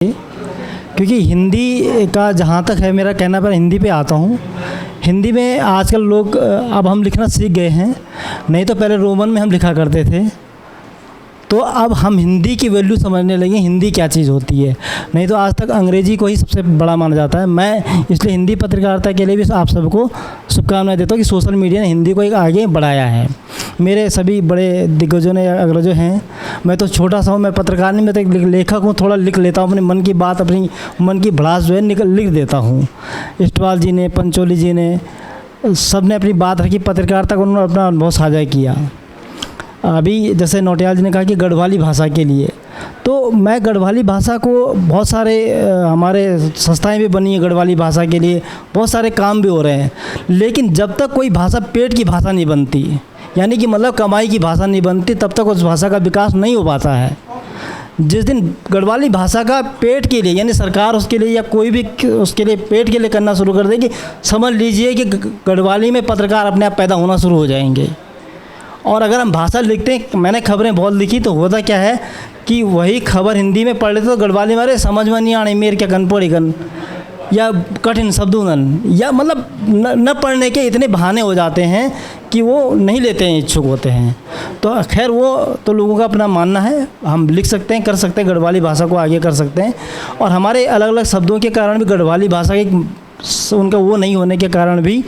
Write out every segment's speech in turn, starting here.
क्योंकि हिंदी का जहाँ तक है मेरा कहना, पर हिंदी पे आता हूँ। हिंदी में आजकल लोग अब हम लिखना सीख गए हैं, नहीं तो पहले रोमन में हम लिखा करते थे। तो अब हम हिंदी की वैल्यू समझने लगे, हिंदी क्या चीज़ होती है। नहीं तो आज तक अंग्रेजी को ही सबसे बड़ा माना जाता है। मैं इसलिए हिंदी पत्रकारिता के लिए भी आप सबको शुभकामनाएं देता हूँ कि सोशल मीडिया ने हिंदी को एक आगे बढ़ाया है। मेरे सभी बड़े दिग्गजों ने अग्रजों हैं, मैं तो छोटा सा हूँ, मैं पत्रकार नहीं, मैं तो एक लेखक हूँ। थोड़ा लिख लेता हूँ, अपने मन की बात, अपनी मन की भड़ास जो है लिख देता हूँ। इस्टवाल जी ने, पंचोली जी ने, सब ने अपनी बात रखी, पत्रकारिता को उन्होंने अपना अनुभव साझा किया। अभी जैसे नौटियाल जी ने कहा कि गढ़वाली भाषा के लिए, तो मैं गढ़वाली भाषा को बहुत सारे हमारे संस्थाएं भी बनी है गढ़वाली भाषा के लिए, बहुत सारे काम भी हो रहे हैं। लेकिन जब तक कोई भाषा पेट की भाषा नहीं बनती, यानी कि मतलब कमाई की भाषा नहीं बनती, तब तक उस भाषा का विकास नहीं हो पाता है। जिस दिन गढ़वाली भाषा का पेट के लिए, यानी सरकार उसके लिए या कोई भी उसके लिए पेट के लिए करना शुरू कर देगी, समझ लीजिए कि गढ़वाली में पत्रकार अपने आप पैदा होना शुरू हो जाएंगे। और अगर हम भाषा लिखते हैं, मैंने खबरें बहुत लिखी, तो होता क्या है कि वही खबर हिंदी में पढ़ लेते तो गढ़वाली में अरे समझ में नहीं आने मेरे क्या गन पड़ी गन, या कठिन शब्दों, या मतलब न पढ़ने के इतने बहाने हो जाते हैं कि वो नहीं लेते हैं, इच्छुक होते हैं। तो खैर वो तो लोगों का अपना मानना है, हम लिख सकते हैं, कर सकते हैं, गढ़वाली भाषा को आगे कर सकते हैं। और हमारे अलग अलग शब्दों के कारण भी गढ़वाली भाषा के उनका वो नहीं होने के कारण भी,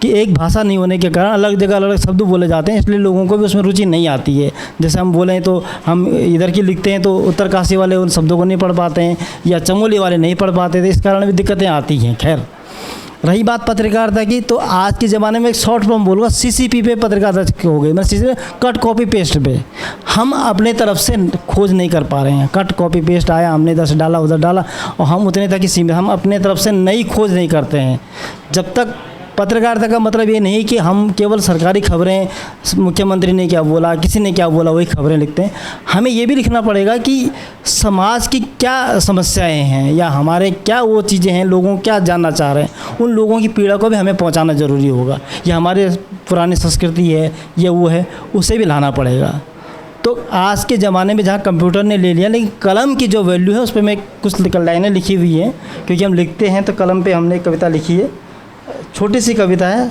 कि एक भाषा नहीं होने के कारण अलग जगह अलग अलग शब्द बोले जाते हैं, इसलिए लोगों को भी उसमें रुचि नहीं आती है। जैसे हम बोलें तो हम इधर की लिखते हैं तो उत्तरकाशी वाले उन शब्दों को नहीं पढ़ पाते हैं, या चमोली वाले नहीं पढ़ पाते थे, इस कारण भी दिक्कतें आती हैं। खैर रही बात पत्रकारिता की, तो आज के ज़माने में एक शॉर्ट फॉर्म बोलूँगा, सीसीपी पे पत्रकारिता हो गई। मैं सीसी कट कॉपी पेस्ट पे हम अपने तरफ से खोज नहीं कर पा रहे हैं। कट कॉपी पेस्ट आया, हमने इधर से डाला उधर डाला, और हम उतने तक ही सीमित, हम अपने तरफ से नई खोज नहीं करते हैं। जब तक पत्रकारिता का मतलब ये नहीं कि हम केवल सरकारी खबरें, मुख्यमंत्री ने क्या बोला, किसी ने क्या बोला, वही खबरें लिखते हैं। हमें ये भी लिखना पड़ेगा कि समाज की क्या समस्याएं हैं, या हमारे क्या वो चीज़ें हैं, लोगों क्या जानना चाह रहे हैं, उन लोगों की पीड़ा को भी हमें पहुंचाना ज़रूरी होगा। या हमारे पुरानी संस्कृति है, या वो है, उसे भी लाना पड़ेगा। तो आज के ज़माने में जहाँ कंप्यूटर ने ले लिया, लेकिन कलम की जो वैल्यू है उस पर मैं कुछ लाइनें लिखी हुई हैं, क्योंकि हम लिखते हैं तो कलम पर हमने एक कविता लिखी है, छोटी सी कविता है।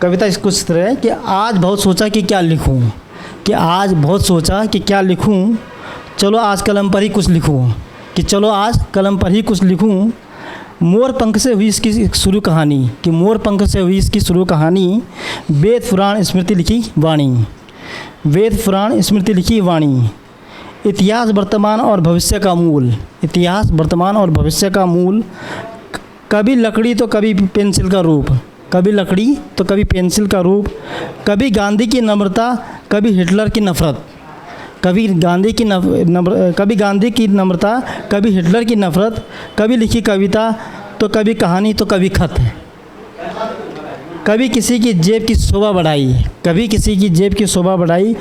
कविता कुछ तरह है कि आज बहुत सोचा कि क्या लिखूं, कि आज बहुत सोचा कि क्या लिखूं, चलो आज कलम पर ही कुछ लिखूं, कि चलो आज कलम पर ही कुछ लिखूं। मोर पंख से हुई इसकी शुरू कहानी, कि मोर पंख से हुई इसकी शुरू कहानी, वेद पुराण स्मृति लिखी वाणी, वेद पुराण स्मृति लिखी वाणी। इतिहास वर्तमान और भविष्य का मूल, इतिहास वर्तमान और भविष्य का मूल। कभी लकड़ी तो कभी पेंसिल का रूप, कभी लकड़ी तो कभी पेंसिल का रूप। कभी गांधी की नम्रता, कभी हिटलर की नफ़रत, कभी गांधी की नम्रता, कभी हिटलर की नफ़रत। कभी लिखी कविता तो कभी कहानी तो कभी खत। कभी किसी की जेब की शोभा बढ़ाई, कभी किसी की जेब की शोभा बढ़ाई।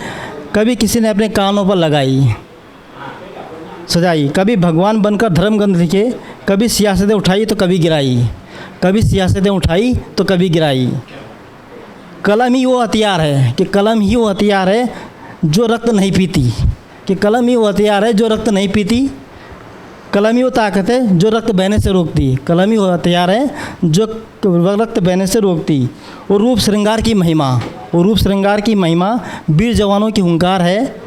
कभी किसी ने अपने कानों पर लगाई सजाई। कभी भगवान बनकर धर्म ग्रंथ लिखे, कभी सियासतें उठाई तो कभी गिराई, कभी सियासतें उठाई तो कभी गिराई। कलम ही वो हथियार है, कि कलम ही वो हथियार है जो रक्त नहीं पीती, कि कलम ही वो हथियार है जो रक्त नहीं पीती। कलम ही वो ताकत है जो रक्त बहने से रोकती, कलम ही वो हथियार है जो रक्त बहने से रोकती। वो रूप श्रृंगार की महिमा, वो रूप श्रृंगार की महिमा, वीर जवानों की हुंकार है।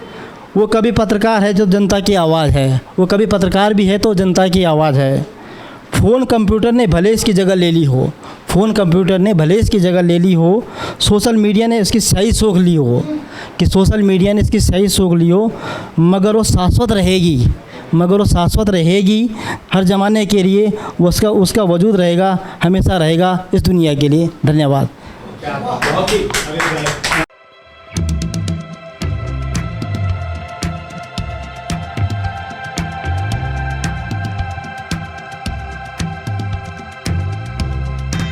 वो कभी पत्रकार है जो जनता की आवाज़ है, वो कभी पत्रकार भी है तो जनता की आवाज़ है। फ़ोन कंप्यूटर ने भले इसकी जगह ले ली हो, फ़ोन कंप्यूटर ने भले इसकी जगह ले ली हो, सोशल मीडिया ने इसकी सही सोख ली हो, कि सोशल मीडिया ने इसकी सही सोख ली हो, मगर वो शाश्वत रहेगी, मगर वो शाश्वत रहेगी हर ज़माने के लिए। वो उसका वजूद रहेगा, हमेशा रहेगा इस दुनिया के लिए। धन्यवाद।